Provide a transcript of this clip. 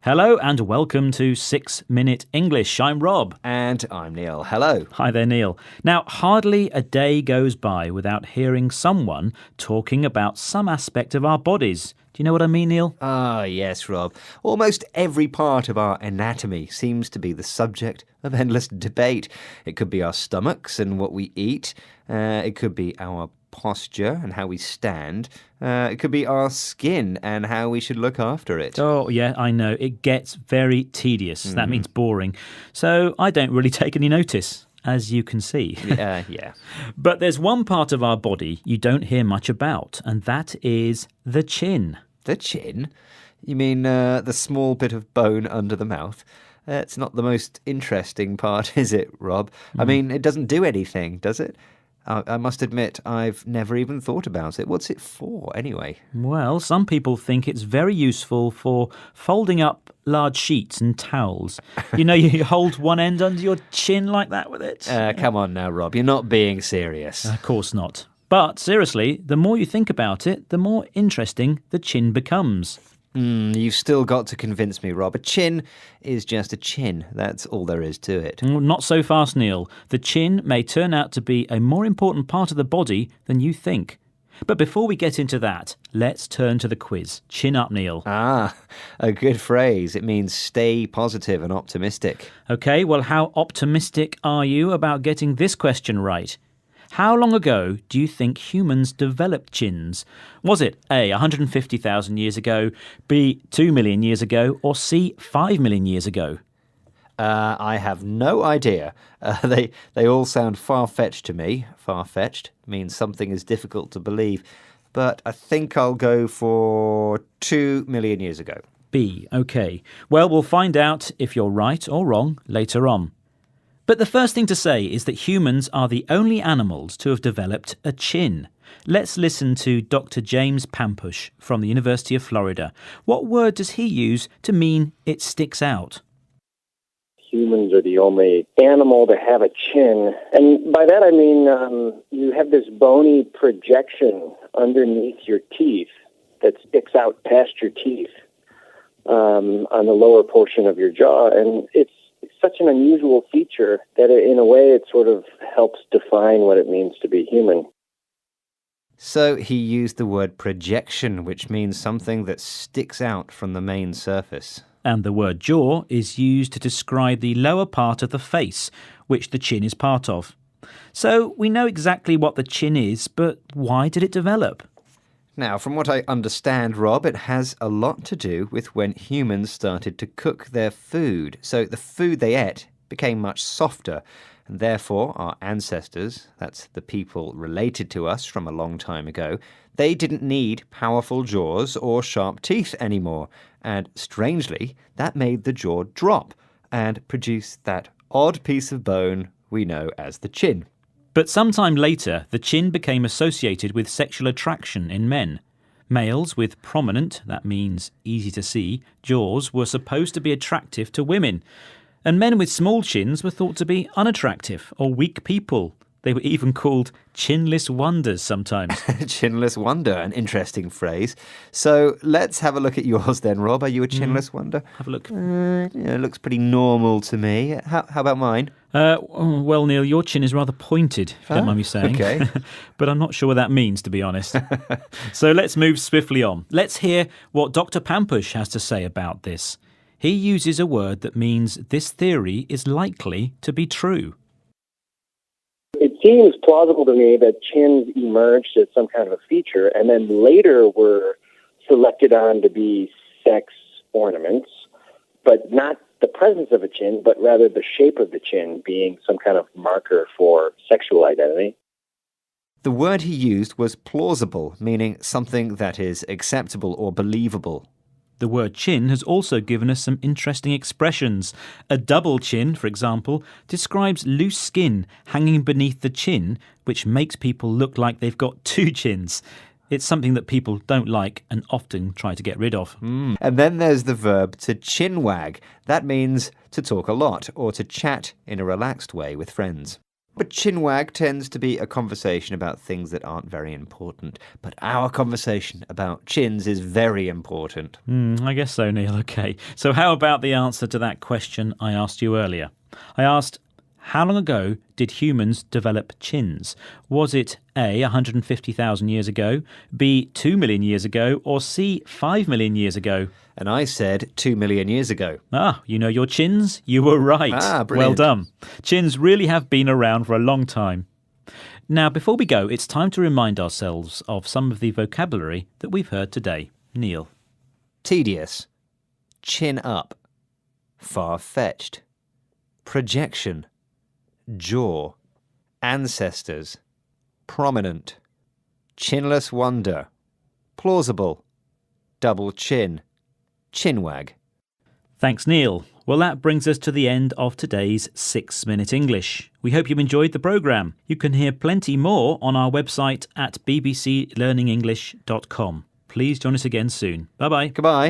Hello and welcome to 6 Minute English. I'm Rob. And I'm Neil. Hello. Hi there, Neil. Now, hardly a day goes by without hearing someone talking about some aspect of our bodies. Do you know what I mean, Neil? Ah, yes, Rob. Almost every part of our anatomy seems to be the subject of endless debate. It could be our stomachs and what we eat. It could be our posture and how we stand. It could be our skin and how we should look after it. Oh, yeah, I know. It gets very tedious. That means boring. So I don't really take any notice, as you can see. Yeah. But there's one part of our body you don't hear much about, and that is the chin. The chin? You mean the small bit of bone under the mouth? It's not the most interesting part, is it, Rob? I mean, it doesn't do anything, does it? I must admit, I've never even thought about it. What's it for, anyway? Well, some people think it's very useful for folding up large sheets and towels. You know, you hold one end under your chin like that with it. Come on now, Rob. You're not being serious. Of course not. But seriously, the more you think about it, the more interesting the chin becomes. You've still got to convince me, Rob. A chin is just a chin. That's all there is to it. Not so fast, Neil. The chin may turn out to be a more important part of the body than you think. But before we get into that, let's turn to the quiz. Chin up, Neil. Ah, a good phrase. It means stay positive and optimistic. OK, well, how optimistic are you about getting this question right? How long ago do you think humans developed chins? Was it A, 150,000 years ago, B, 2 million years ago, or C, 5 million years ago? I have no idea. They all sound far-fetched to me. Far-fetched means something is difficult to believe. But I think I'll go for 2 million years ago. B, OK. Well, we'll find out if you're right or wrong later on. But the first thing to say is that humans are the only animals to have developed a chin. Let's listen to Dr. James Pampush from the University of Florida. What word does he use to mean it sticks out? Humans are the only animal to have a chin. And by that I mean you have this bony projection underneath your teeth that sticks out past your teeth on the lower portion of your jaw. And it's such an unusual feature that in a way it sort of helps define what it means to be human. So he used the word projection, which means something that sticks out from the main surface. And the word jaw is used to describe the lower part of the face, which the chin is part of. So we know exactly what the chin is, but why did it develop? Now, from what I understand, Rob, it has a lot to do with when humans started to cook their food. So the food they ate became much softer, and therefore our ancestors, that's the people related to us from a long time ago, they didn't need powerful jaws or sharp teeth anymore. And strangely, that made the jaw drop and produce that odd piece of bone we know as the chin. But sometime later, the chin became associated with sexual attraction in men. Males with prominent, that means easy to see, jaws were supposed to be attractive to women. And men with small chins were thought to be unattractive or weak people. They were even called chinless wonders sometimes. Chinless wonder, an interesting phrase. So let's have a look at yours then, Rob. Are you a chinless wonder? Have a look. It looks pretty normal to me. How about mine? Well, Neil, your chin is rather pointed, if you don't mind me saying. Okay. But I'm not sure what that means, to be honest. So let's move swiftly on. Let's hear what Dr. Pampush has to say about this. He uses a word that means this theory is likely to be true. It seems plausible to me that chins emerged as some kind of a feature and then later were selected on to be sex ornaments, but not the presence of a chin, but rather the shape of the chin being some kind of marker for sexual identity. The word he used was plausible, meaning something that is acceptable or believable. The word chin has also given us some interesting expressions. A double chin, for example, describes loose skin hanging beneath the chin, which makes people look like they've got two chins. It's something that people don't like and often try to get rid of. And then there's the verb to chinwag. That means to talk a lot or to chat in a relaxed way with friends. But chinwag tends to be a conversation about things that aren't very important. But our conversation about chins is very important. I guess so, Neil. OK. So how about the answer to that question I asked you earlier? I asked, how long ago did humans develop chins? Was it A, 150,000 years ago, B, 2 million years ago, or C, 5 million years ago? And I said 2 million years ago. Ah, you know your chins? You were right. Brilliant. Well done. Chins really have been around for a long time. Now, before we go, it's time to remind ourselves of some of the vocabulary that we've heard today. Neil. Tedious. Chin up. Far-fetched. Projection. Jaw. Ancestors. Prominent. Chinless wonder. Plausible. Double chin. Chinwag. Thanks, Neil. Well, that brings us to the end of today's 6-Minute English. We hope you enjoyed the programme. You can hear plenty more on our website at bbclearningenglish.com. Please join us again soon. Bye-bye. Goodbye.